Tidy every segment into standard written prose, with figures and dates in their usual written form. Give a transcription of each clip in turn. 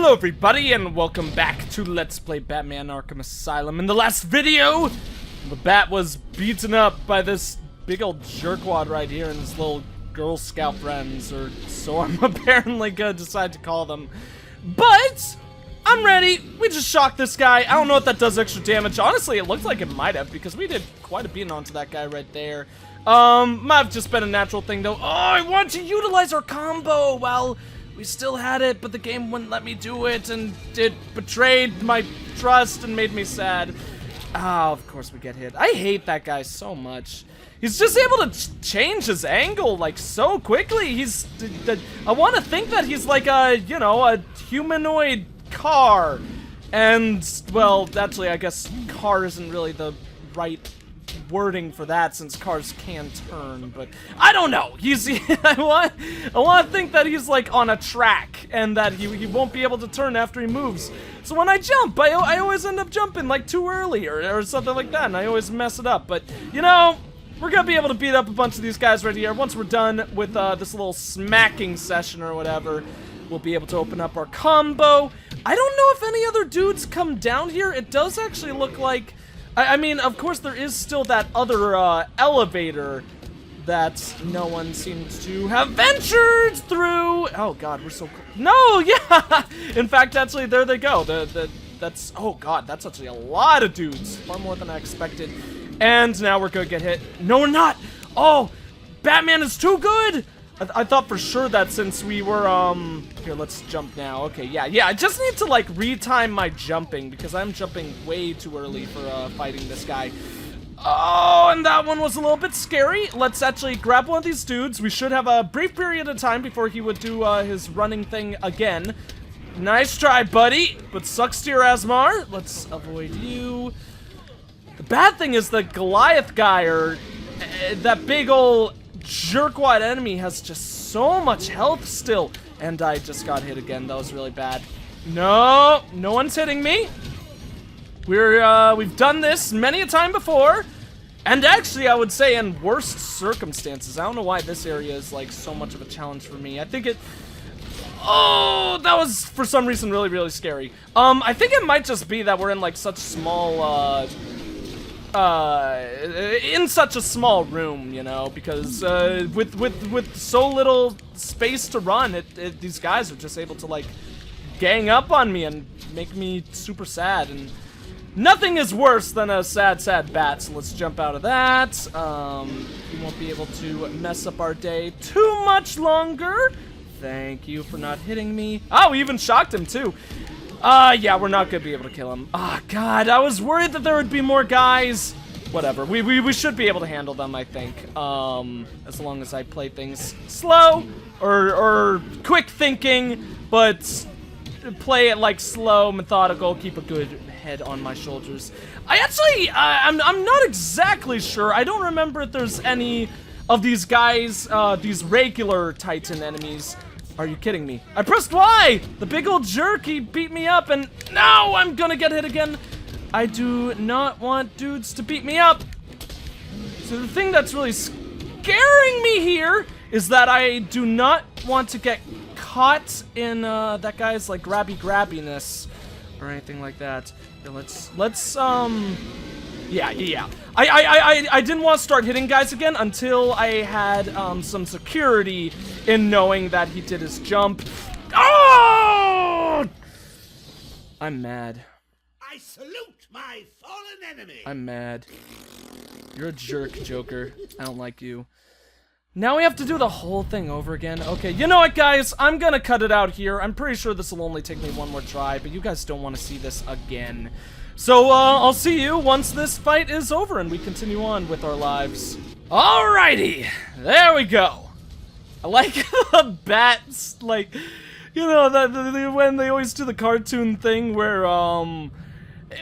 Hello everybody and welcome back to Let's Play Batman Arkham Asylum. In the last video, the Bat was beaten up by this big old jerkwad right here and his little Girl Scout friends, or so I'm apparently gonna decide to call them. But I'm ready. We just shocked this guy. I don't know if that does extra damage. Honestly, it looked like it might have because we did quite a beating onto that guy right there. Might have just been a natural thing though. Oh, I want to utilize our combo. Well, we still had it, but the game wouldn't let me do it, and it betrayed my trust and made me sad. Oh, of course we get hit. I hate that guy so much. He's just able to change his angle, like, so quickly. I want to think that he's like a, you know, a humanoid car. And, well, actually, I guess car isn't really the right wording for that since cars can turn, but I don't know. I want to think that he's like on a track and that he won't be able to turn after he moves. So when I jump, I always end up jumping like too early or something like that, and I always mess it up. But you know, we're gonna be able to beat up a bunch of these guys right here. Once we're done with this little smacking session or whatever, we'll be able to open up our combo. I don't know if any other dudes come down here. It does actually look like, I mean, of course there is still that other elevator that no one seems to have ventured through. Oh god, we're so close. No, yeah! In fact, actually, there they go. That's, oh god, that's actually a lot of dudes. Far more than I expected. And now we're gonna get hit. No, we're not! Oh, Batman is too good! I thought for sure that since we were, here, let's jump now. Okay, yeah, I just need to, like, retime my jumping, because I'm jumping way too early for, fighting this guy. Oh, and that one was a little bit scary. Let's actually grab one of these dudes. We should have a brief period of time before he would do, his running thing again. Nice try, buddy, but sucks to your Asmar. Let's avoid you. The bad thing is the Goliath guy, or that big ol' jerkwad enemy has just so much health still. And I just got hit again. That was really bad. No, no one's hitting me. We've done this many a time before. And actually, I would say in worst circumstances. I don't know why this area is like so much of a challenge for me. I think it... Oh, that was for some reason really, really scary. I think it might just be that we're in like such small, in such a small room, you know, because with so little space to run, these guys are just able to like gang up on me and make me super sad, and nothing is worse than a sad bat. So let's jump out of that. He won't be able to mess up our day too much longer. Thank you for not hitting me. Oh, we even shocked him too. Yeah, we're not gonna be able to kill him. Oh, God, I was worried that there would be more guys. Whatever, we should be able to handle them, I think. As long as I play things slow, or quick thinking, but play it like slow, methodical, keep a good head on my shoulders. I'm not exactly sure. I don't remember if there's any of these guys, these regular Titan enemies. Are you kidding me? I pressed Y! The big old jerk, he beat me up, and now I'm gonna get hit again. I do not want dudes to beat me up. So the thing that's really scaring me here is that I do not want to get caught in that guy's like grabbiness or anything like that. Yeah, let's yeah. I didn't want to start hitting guys again until I had some security in knowing that he did his jump. Oh! I'm mad. I salute my fallen enemy. I'm mad. You're a jerk, Joker. I don't like you. Now we have to do the whole thing over again. Okay, you know what, guys? I'm gonna cut it out here. I'm pretty sure this will only take me one more try, but you guys don't want to see this again. So, I'll see you once this fight is over and we continue on with our lives. Alrighty! There we go. I like the bats, like, you know, when they always do the cartoon thing where,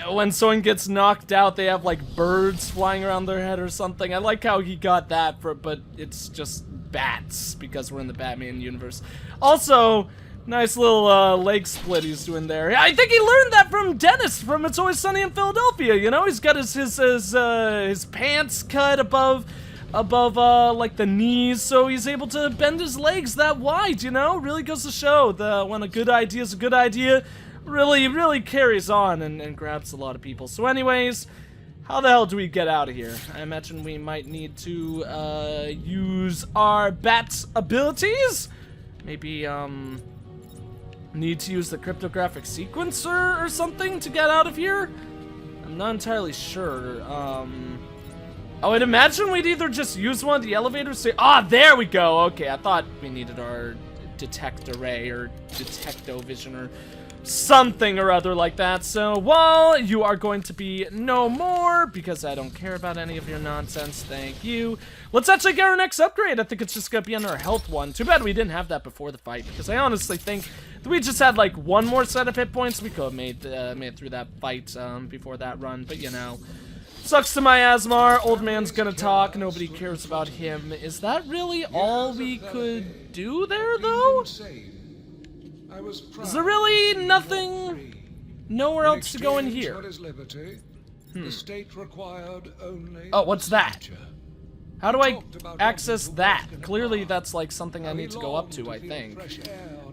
when someone gets knocked out, they have like birds flying around their head or something. I like how he got that, but it's just bats because we're in the Batman universe. Also, nice little leg split he's doing there. I think he learned that from Dennis from It's Always Sunny in Philadelphia. You know, he's got his pants cut above above, like the knees, so he's able to bend his legs that wide, you know? Really goes to show that when a good idea is a good idea, really carries on and grabs a lot of people. So anyways, how the hell do we get out of here? I imagine we might need to, use our bat's abilities? Maybe, need to use the cryptographic sequencer or something to get out of here? I'm not entirely sure. I would imagine we'd either just use one of the elevators. There we go. Okay, I thought we needed our detect array or detecto-vision or something or other like that. So, well, you are going to be no more because I don't care about any of your nonsense. Thank you. Let's actually get our next upgrade. I think it's just going to be on our health one. Too bad we didn't have that before the fight because I honestly think that we just had like one more set of hit points. We could have made it through that fight before that run, but you know. Sucks to my Asmar. Old man's gonna talk. Nobody cares about him. Is that really all we could do there, though? Is there really nothing? Nowhere else to go in here? Oh, what's that? How do I access that? Clearly that's like something I need to go up to, I think.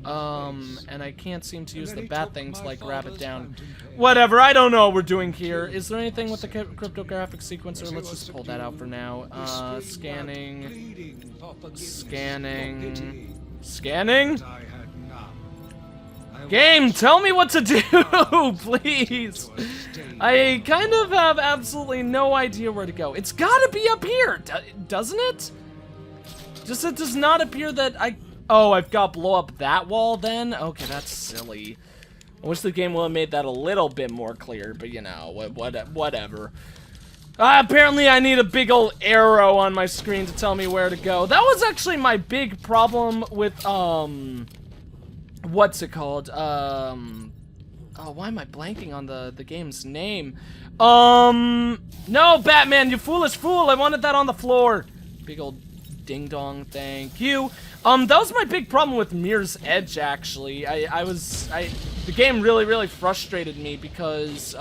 And I can't seem to use the bat thing to like grab it down. Whatever, I don't know what we're doing here. Is there anything with the cryptographic sequencer? Let's just pull that out for now. Scanning. Game, tell me what to do, please. I kind of have absolutely no idea where to go. It's gotta be up here, doesn't it? Just it does not appear that oh, I've got to blow up that wall then? Okay, that's silly. I wish the game would have made that a little bit more clear, but you know, whatever. Apparently I need a big old arrow on my screen to tell me where to go. That was actually my big problem with, what's it called? Oh, why am I blanking on the game's name? No, Batman, you foolish fool, I wanted that on the floor. Big old ding-dong, thank you. That was my big problem with Mirror's Edge, actually. The game really frustrated me because,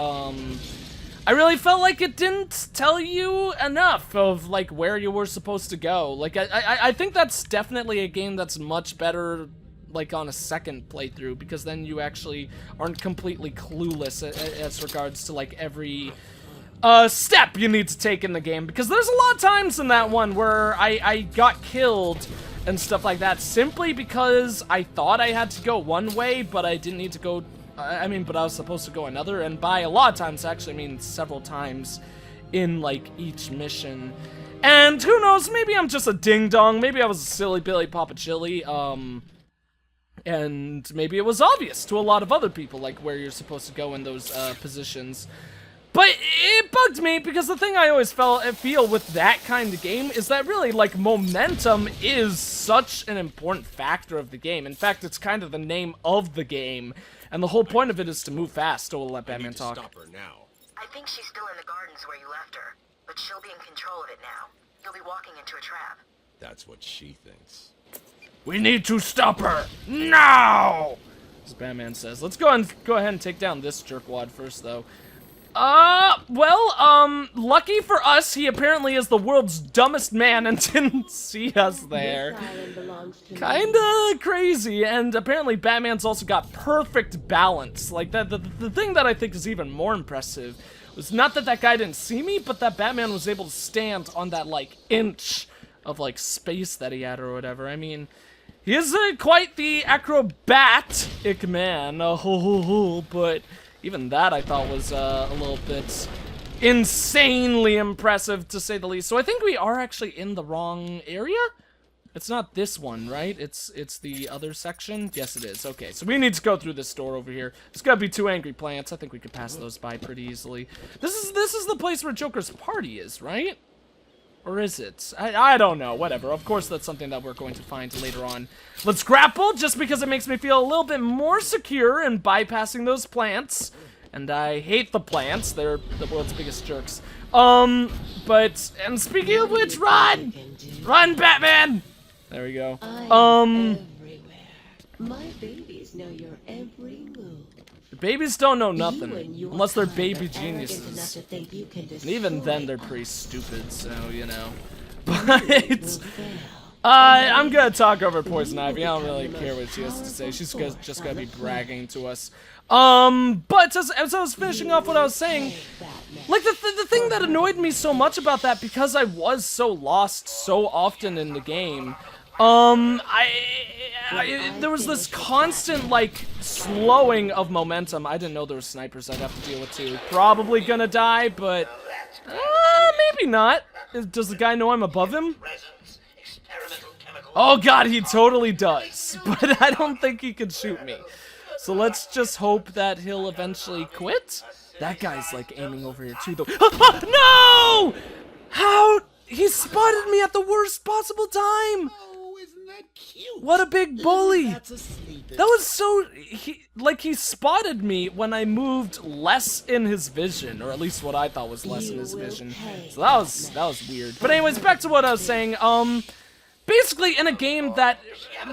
I really felt like it didn't tell you enough of, like, where you were supposed to go. Like, I think that's definitely a game that's much better, like, on a second playthrough, because then you actually aren't completely clueless as regards to, like, every step you need to take in the game, because there's a lot of times in that one where I got killed and stuff like that simply because I thought I had to go one way, but I didn't need to go, but I was supposed to go another, and by a lot of times, actually, I mean several times in, like, each mission. And who knows, maybe I'm just a ding-dong, maybe I was a silly Billy Papa Chili, and maybe it was obvious to a lot of other people, like, where you're supposed to go in those, positions. But it bugged me because the thing I always feel with that kind of game is that really, like, momentum is such an important factor of the game. In fact, it's kind of the name of the game, and the whole point of it is to move fast. So we'll let Batman talk. Stop her now. I think she's still in the gardens where you left her, but she'll be in control of it now. You'll be walking into a trap. That's what she thinks. We need to stop her now, as Batman says. Let's go ahead and take down this jerkwad first, though. Lucky for us, he apparently is the world's dumbest man and didn't see us there. Kinda crazy, and apparently Batman's also got perfect balance. Like, the thing that I think is even more impressive was not that guy didn't see me, but that Batman was able to stand on that, like, inch of, like, space that he had or whatever. I mean, he is quite the acrobatic man, but even that I thought was a little bit insanely impressive, to say the least. So I think we are actually in the wrong area? It's not this one, right? It's the other section? Yes, it is. Okay, so we need to go through this door over here. There's gotta be 2 angry plants. I think we could pass those by pretty easily. This is the place where Joker's party is, right? Or is it? I don't know, whatever. Of course, that's something that we're going to find later on. Let's grapple, just because it makes me feel a little bit more secure in bypassing those plants. And I hate the plants. They're the world's biggest jerks. And speaking of which, run! Run, Batman! There we go. Everywhere. My babies know your every move. The babies don't know nothing, unless they're baby geniuses. And even then, they're pretty stupid, so, you know. But I'm gonna talk over Poison Ivy. I don't really care what she has to say. She's just gonna be bragging to us. But as I was finishing off what I was saying, like the thing that annoyed me so much about that, because I was so lost so often in the game, there was this constant, like, slowing of momentum. I didn't know there were snipers I'd have to deal with too. Probably gonna die, but maybe not. Does the guy know I'm above him? Oh god, he totally does. But I don't think he can shoot me. So let's just hope that he'll eventually quit. That guy's like aiming over here too though. No! How? He spotted me at the worst possible time! Oh, isn't that cute? What a big bully! That's a sleeping. That was so... He spotted me when I moved less in his vision, or at least what I thought was less in his vision. So that was weird. But anyways, back to what I was saying. Basically, in a game that,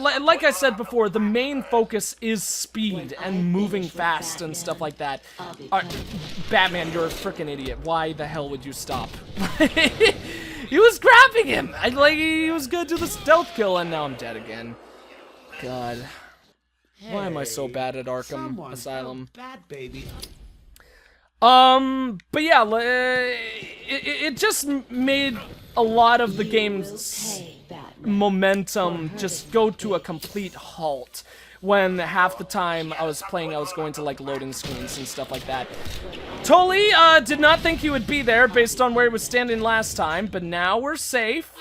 like I said before, the main focus is speed and moving fast and stuff like that. Batman, you're a freaking idiot. Why the hell would you stop? He was grabbing him! He was gonna do the stealth kill, and now I'm dead again. God. Why am I so bad at Arkham Asylum? Bad baby. But yeah, it just made a lot of the game's momentum just go to a complete halt when half the time I was playing I was going to like loading screens and stuff like that. Totally did not think he would be there based on where he was standing last time, but now we're safe.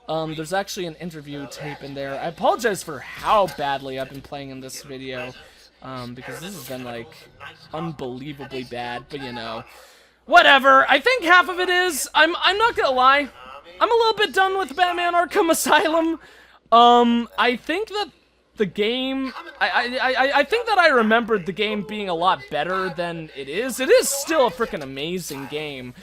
There's actually an interview tape in there. I apologize for how badly I've been playing in this video, because this has been like unbelievably bad, but you know, whatever. I think half of it is, I'm not gonna lie, I'm a little bit done with Batman Arkham Asylum. I think that the game, I think that I remembered the game being a lot better than it is. It is still a freaking amazing game,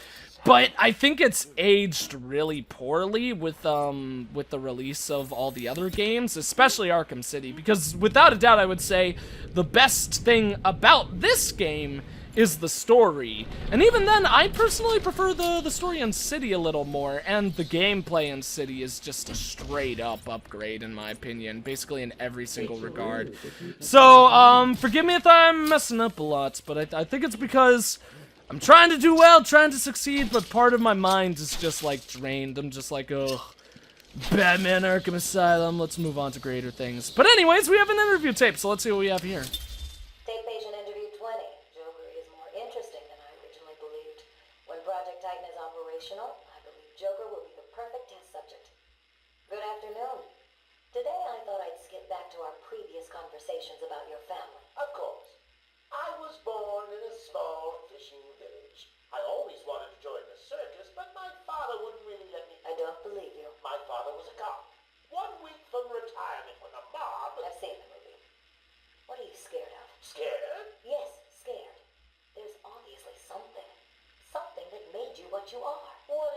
but I think it's aged really poorly with the release of all the other games, especially Arkham City, because without a doubt I would say the best thing about this game is the story. And even then, I personally prefer the story in City a little more, and the gameplay in City is just a straight up upgrade in my opinion, basically in every single regard. So, forgive me if I'm messing up a lot, but I think it's because I'm trying to do well, trying to succeed, but part of my mind is just like drained. I'm just like, ugh, Batman Arkham Asylum, let's move on to greater things. But anyways, we have an interview tape, so let's see what we have here. Tape patient interview 20. Joker is more interesting than I originally believed. When Project Titan is operational, I believe Joker will be the perfect test subject. Good afternoon. Today I thought I'd skip back to our previous conversations about your family. Of course. I was born in a small fishing village. I always wanted to join the circus, but my father wouldn't really let me. I don't believe you. My father was a cop. 1 week from retirement when the mob... I've seen the movie. What are you scared of? Scared? Yes, scared. There's obviously something. Something that made you what you are. What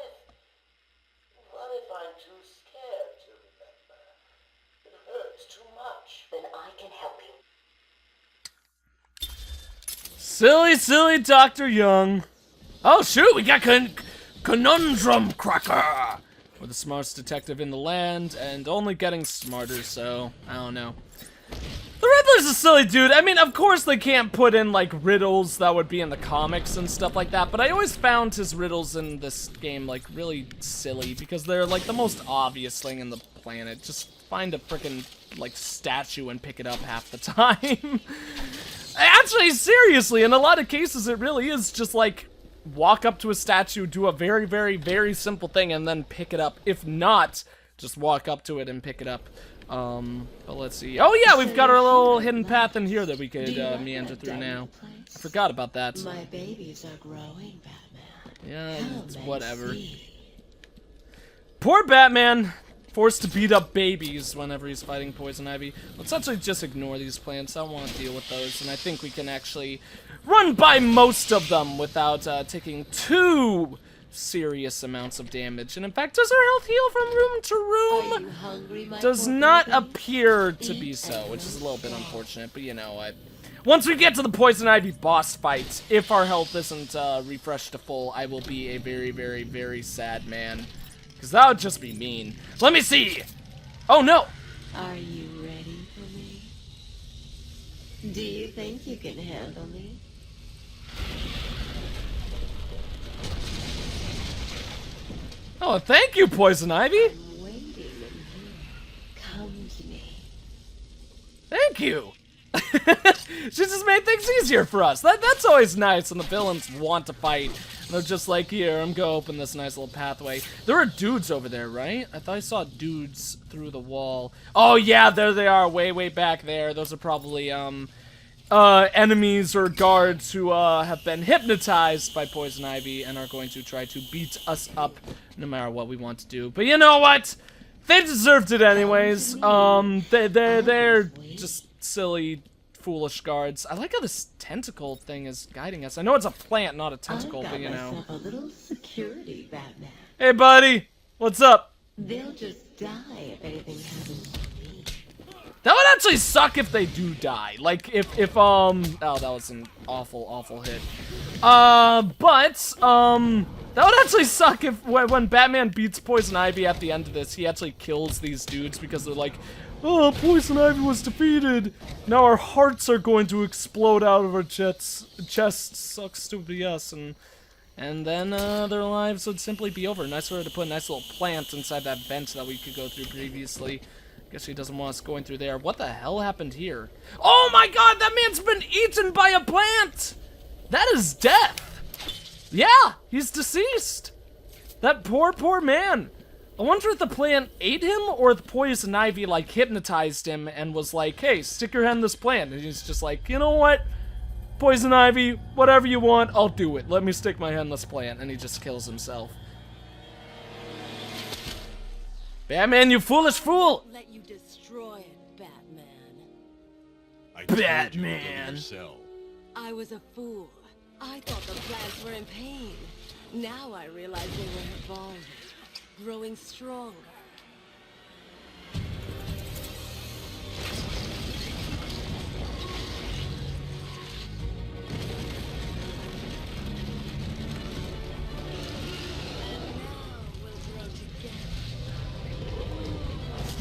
if I'm too scared to remember? It hurts too much. Then I can help you. Silly, silly Dr. Young. Oh shoot, we got Conundrum Cracker! We're the smartest detective in the land, and only getting smarter, so, I don't know. The Riddler's a silly dude. I mean, of course they can't put in, like, riddles that would be in the comics and stuff like that, but I always found his riddles in this game, like, really silly, because they're, like, the most obvious thing in the planet. Just find a frickin', like, statue and pick it up half the time. Actually, seriously, in a lot of cases, it really is just, like, walk up to a statue, do a very, very, very simple thing, and then pick it up. If not, just walk up to it and pick it up. But let's see. Oh yeah, we've got our little hidden path in here that we could meander through now. I forgot about that. My babies are growing, Batman. Yeah, it's whatever. Poor Batman, forced to beat up babies whenever he's fighting Poison Ivy. Let's actually just ignore these plants. I don't want to deal with those, and I think we can actually run by most of them without taking too serious amounts of damage. And in fact, does our health heal from room to room? Are you hungry, my Does poor not baby? appear to be so, which is a little bit unfortunate, but you know, once we get to the Poison Ivy boss fight, if our health isn't refreshed to full, I will be a very, very, very sad man. Because that would just be mean. Let me see! Oh no! Are you ready for me? Do you think you can handle me? Oh, thank you, Poison Ivy! I'm waiting in here. Come to me. Thank you! She just made things easier for us. That's always nice when the villains want to fight. And they're just like, here, I'm gonna open this nice little pathway. There are dudes over there, right? I thought I saw dudes through the wall. Oh yeah, there they are, way back there. Those are probably, enemies or guards who, have been hypnotized by Poison Ivy and are going to try to beat us up no matter what we want to do. But you know what? They deserved it anyways. They're just silly, foolish guards. I like how this tentacle thing is guiding us. I know it's a plant, not a tentacle, but you know. I've got myself a little security, Batman. Hey, buddy. What's up? They'll just die if anything happens to me. That would actually suck if they do die. Like, oh, that was an awful hit. That would actually suck if, when Batman beats Poison Ivy at the end of this, he actually kills these dudes because they're like, oh, Poison Ivy was defeated. Now our hearts are going to explode out of our chests. Sucks to be us, and then their lives would simply be over. Nice way to put a nice little plant inside that vent that we could go through previously. Guess he doesn't want us going through there. What the hell happened here? Oh my god, that man's been eaten by a plant! That is death! Yeah, he's deceased! That poor man! I wonder if the plant ate him, or the Poison Ivy, like, hypnotized him and was like, hey, stick your head in this plant. And he's just like, you know what? Poison Ivy, whatever you want, I'll do it. Let me stick my head in this plant. And he just kills himself. Batman, you foolish fool! Let you destroy it, Batman. I told you to Batman. get your cell. I was a fool. I thought the plants were in pain. Now I realize they were evolving, growing stronger.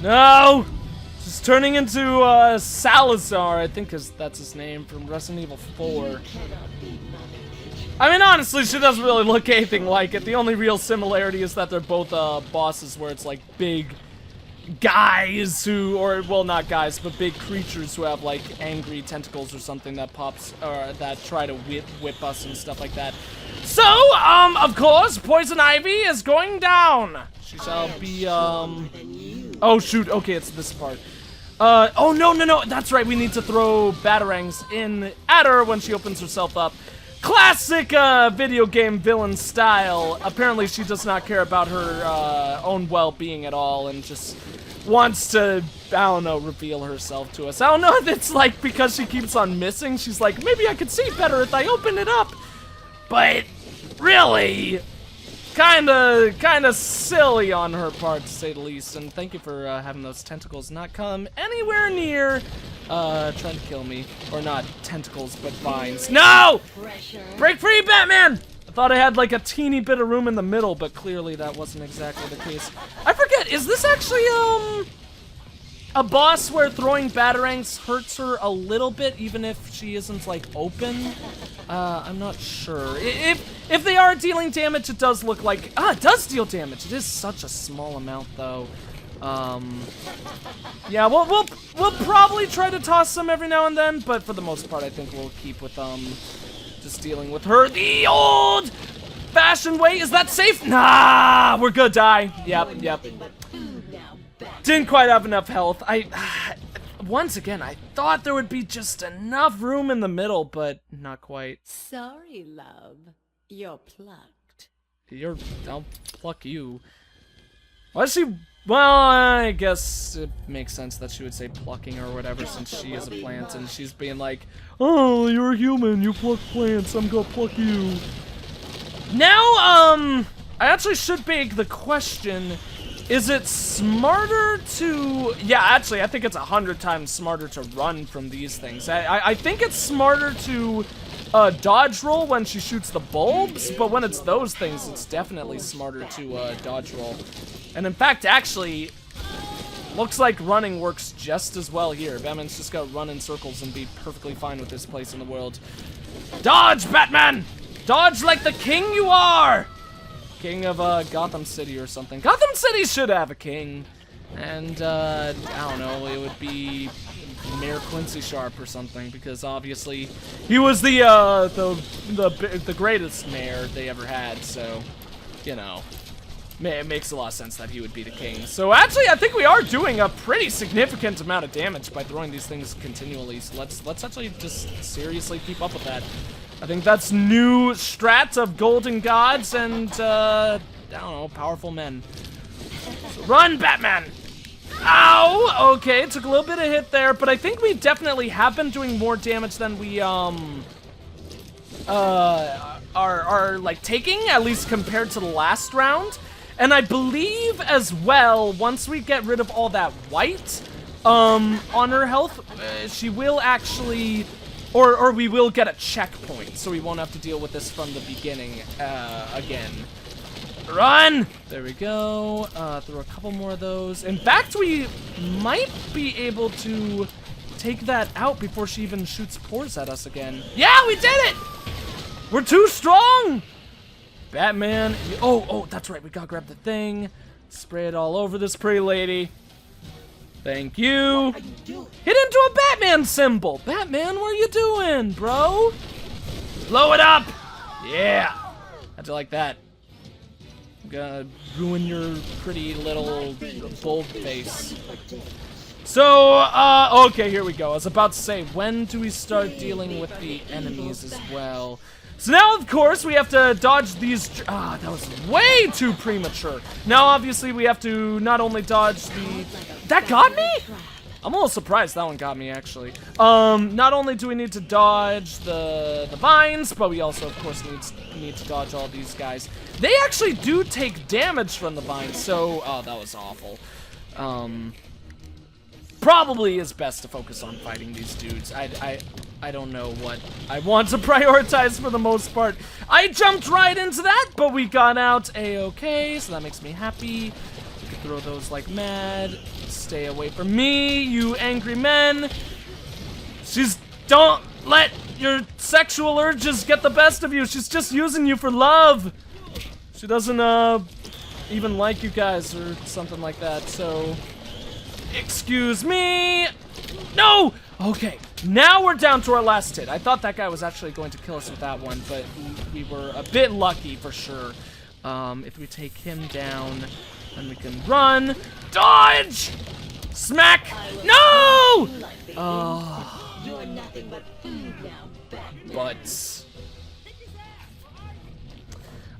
No! Just turning into Salazar, I think that's his name, from Resident Evil 4. I mean, honestly, she doesn't really look anything like it. The only real similarity is that they're both bosses where it's like big guys who, or well, not guys, but big creatures who have like angry tentacles or something that pops, or that try to whip us and stuff like that. So, of course, Poison Ivy is going down. She shall be, oh shoot, okay, it's this part. Oh no, that's right, we need to throw batarangs in at her when she opens herself up. Classic, video game villain style. Apparently she does not care about her, own well-being at all and just wants to, I don't know, reveal herself to us. I don't know if it's like because she keeps on missing, she's like, maybe I could see better if I open it up. But, really, kinda silly on her part, to say the least. And thank you for having those tentacles not come anywhere near trying to kill me. Or not tentacles, but vines. No! Break free, Batman! I thought I had like a teeny bit of room in the middle, but clearly that wasn't exactly the case. I forget, is this actually a boss where throwing batarangs hurts her a little bit, even if she isn't like open? I'm not sure. If they are dealing damage, it does look like, it does deal damage. It is such a small amount though. Yeah, we'll probably try to toss some every now and then, but for the most part, I think we'll keep with just dealing with her the old-fashioned way. Is that safe? Nah, we're gonna die. Yep. Didn't quite have enough health. Once again, I thought there would be just enough room in the middle, but not quite. Sorry, love. You're plucked. I'll pluck you. Why is she? Well, I guess it makes sense that she would say plucking or whatever, since she is a plant and she's being like, oh, you're a human, you pluck plants, I'm gonna pluck you. Now, I actually should beg the question, is it smarter to, yeah, actually, I think it's 100 times smarter to run from these things. I think it's smarter to dodge roll when she shoots the bulbs, but when it's those things, it's definitely smarter to dodge roll. And in fact, actually, looks like running works just as well here. Batman's just gotta run in circles and be perfectly fine with this place in the world. Dodge, Batman! Dodge like the king you are! King of Gotham City or something. Gotham City should have a king. And I don't know, it would be Mayor Quincy Sharp or something, because obviously he was the greatest mayor they ever had, so you know, it makes a lot of sense that he would be the king. So actually, I think we are doing a pretty significant amount of damage by throwing these things continually. So let's actually just seriously keep up with that. I think that's new strat of Golden Gods and I don't know, powerful men. So run, Batman! Ow! Okay, took a little bit of hit there, but I think we definitely have been doing more damage than we are like taking, at least compared to the last round. And I believe as well, once we get rid of all that white on her health, she will actually, or we will get a checkpoint, so we won't have to deal with this from the beginning again. Run! There we go. Throw a couple more of those. In fact, we might be able to take that out before she even shoots pores at us again. Yeah, we did it! We're too strong! Batman. Oh, that's right. We gotta grab the thing. Spray it all over this pretty lady. Thank you. Hit into a Batman symbol. Batman, what are you doing, bro? Blow it up! Yeah. How'd you like that? Gonna ruin your pretty little bulb face. So, okay, here we go. I was about to say, when do we start dealing with the enemies as well? So now, of course, we have to dodge these. That was way too premature. Now, obviously, we have to not only dodge the. That got me? I'm a little surprised that one got me, actually. Not only do we need to dodge the vines, but we also, of course, need to dodge all these guys. They actually do take damage from the vines, so... Oh, that was awful. Probably is best to focus on fighting these dudes. I don't know what I want to prioritize for the most part. I jumped right into that, but we got out A-okay, so that makes me happy. Throw those like mad. Stay away from me, you angry men. Don't let your sexual urges get the best of you. She's just using you for love. She doesn't even like you guys or something like that, so excuse me. No! Okay, now we're down to our last hit. I thought that guy was actually going to kill us with that one, but we were a bit lucky for sure. If we take him down, then we can run. Dodge! Smack! No! You're nothing but food now, Batman. But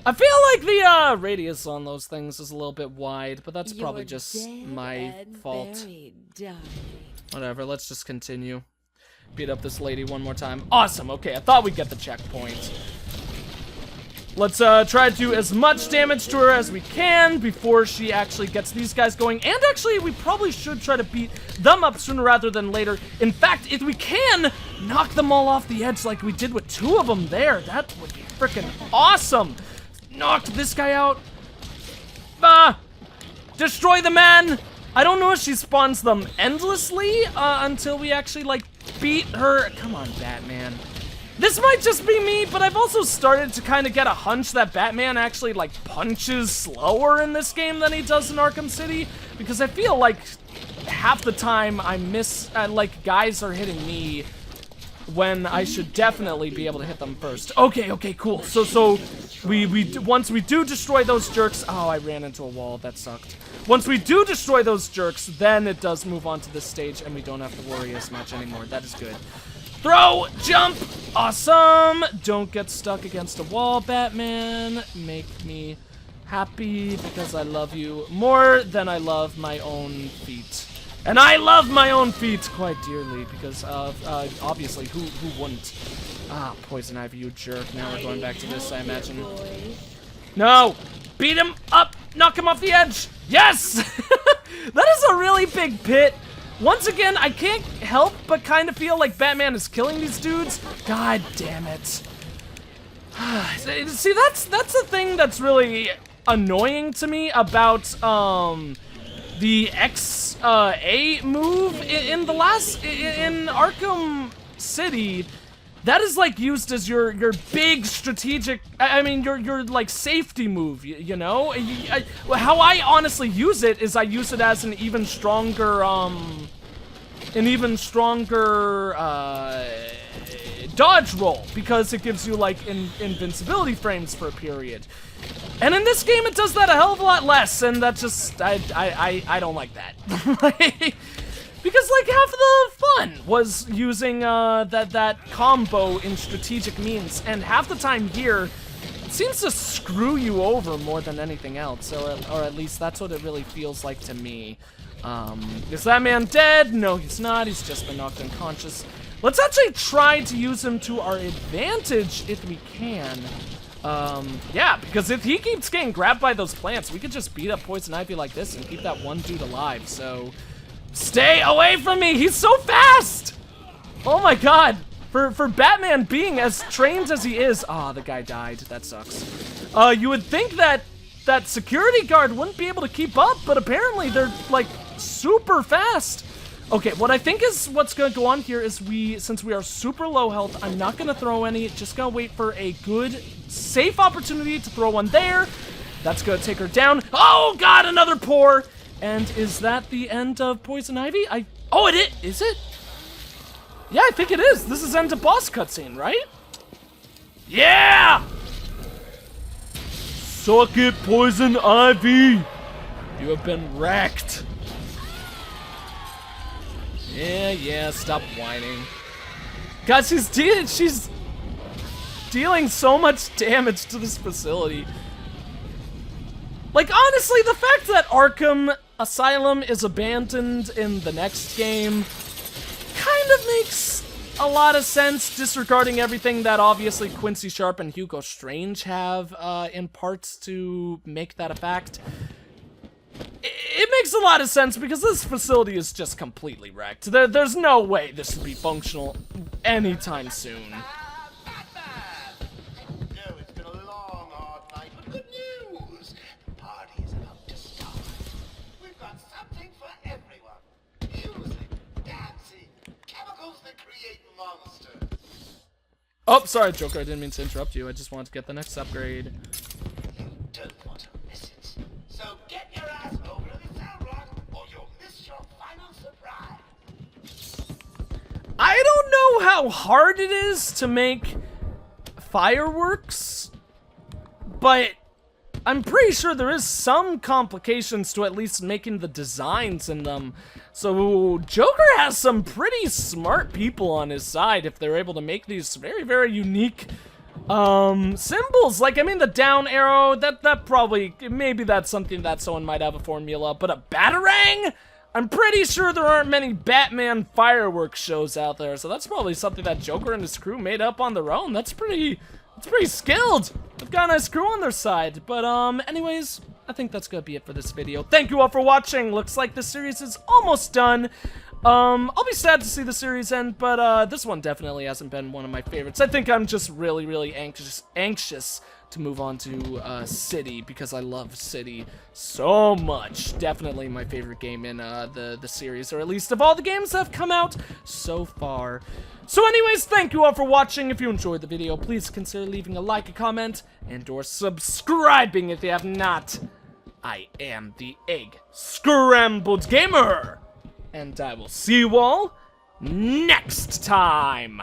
I feel like the radius on those things is a little bit wide, but that's probably just my fault. Whatever, let's just continue. Beat up this lady one more time. Awesome, okay, I thought we'd get the checkpoint. Let's try to do as much damage to her as we can before she actually gets these guys going. And actually, we probably should try to beat them up sooner rather than later. In fact, if we can, knock them all off the edge like we did with 2 of them there. That would be freaking awesome. Knocked this guy out. Destroy the man. I don't know if she spawns them endlessly until we actually, like, beat her. Come on, Batman. This might just be me, but I've also started to kind of get a hunch that Batman actually, like, punches slower in this game than he does in Arkham City, because I feel like half the time I miss, like, guys are hitting me when I should definitely be able to hit them first. Okay, cool. So once we do destroy those jerks, oh, I ran into a wall. That sucked. Once we do destroy those jerks, then it does move on to this stage, and we don't have to worry as much anymore. That is good. Throw! Jump! Awesome! Don't get stuck against a wall, Batman. Make me happy because I love you more than I love my own feet. And I love my own feet quite dearly because obviously, who wouldn't? Poison Ivy, you jerk. Now we're going back to this, I imagine. No! Beat him up! Knock him off the edge! Yes! That is a really big pit. once again, I can't help but kind of feel like Batman is killing these dudes. God damn it. See, that's the thing that's really annoying to me about the XA move in the last in Arkham City. That is like used as your big strategic, I mean your like safety move, you know? How I honestly use it is I use it as an even stronger dodge roll, because it gives you like invincibility frames for a period. And in this game it does that a hell of a lot less, and that just, I don't like that. Because like half of the fun was using that combo in strategic means, and half the time here it seems to screw you over more than anything else, or at least that's what it really feels like to me. Is that man dead? No, he's not. He's just been knocked unconscious. Let's actually try to use him to our advantage if we can. Yeah, because if he keeps getting grabbed by those plants, we could just beat up Poison Ivy like this and keep that one dude alive, so stay away from me! He's so fast! Oh my god! For Batman being as trained as he is... Ah, the guy died. That sucks. You would think that security guard wouldn't be able to keep up, but apparently they're, like, super fast. Okay, what I think is what's gonna go on here is since we are super low health, I'm not gonna throw any, just gonna wait for a good, safe opportunity to throw one there. That's gonna take her down. Oh god, another pour! And is that the end of Poison Ivy? Oh, is it? Yeah, I think it is. This is end of boss cutscene, right? Yeah! Suck it, Poison Ivy! You have been wrecked. Yeah, stop whining. God, she's dealing so much damage to this facility. Like, honestly, the fact that Arkham Asylum is abandoned in the next game kind of makes a lot of sense, disregarding everything that obviously Quincy Sharp and Hugo Strange have in parts to make that a fact. It makes a lot of sense because this facility is just completely wrecked. There's no way this would be functional anytime soon. It's been a long, hard night, but good news. The party is about to start. We've got something for everyone. Music, dancing, chemicals that create monsters. Oh, sorry, Joker. I didn't mean to interrupt you. I just wanted to get the next upgrade. You don't want to miss it. So get your ass over to the sound rock, or you'll miss your final surprise. I don't know how hard it is to make fireworks, but I'm pretty sure there is some complications to at least making the designs in them. So Joker has some pretty smart people on his side if they're able to make these very, very unique symbols. Like, I mean, the down arrow, that probably, maybe that's something that someone might have a formula, but a batarang? I'm pretty sure there aren't many Batman fireworks shows out there, so that's probably something that Joker and his crew made up on their own. That's pretty skilled. They've got a nice crew on their side. But anyways, I think that's gonna be it for this video. Thank you all for watching. Looks like the series is almost done. I'll be sad to see the series end, but this one definitely hasn't been one of my favorites. I think I'm just really, really anxious to move on to City, because I love City so much. Definitely my favorite game in the series, or at least of all the games that have come out so far. So anyways, thank you all for watching. If you enjoyed the video, please consider leaving a like, a comment, and or subscribing if you have not. I am the EggScrambledGamer, and I will see you all next time.